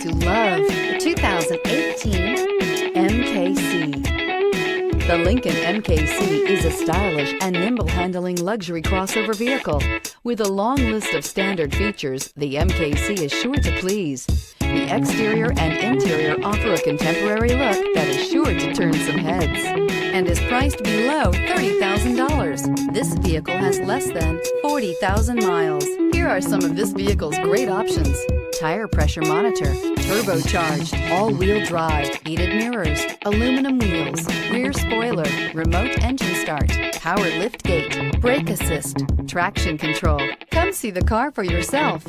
To love the 2018 MKC. The Lincoln MKC is a stylish and nimble-handling luxury crossover vehicle. With a long list of standard features, the MKC is sure to please. The exterior and interior offer a contemporary look that is sure to turn some heads and is priced below $30,000. This vehicle has less than 40,000 miles. Here are some of this vehicle's great options: tire pressure monitor, turbocharged, all-wheel drive, heated mirrors, aluminum wheels, rear spoiler, remote engine start, power liftgate, brake assist, traction control. Come see the car for yourself.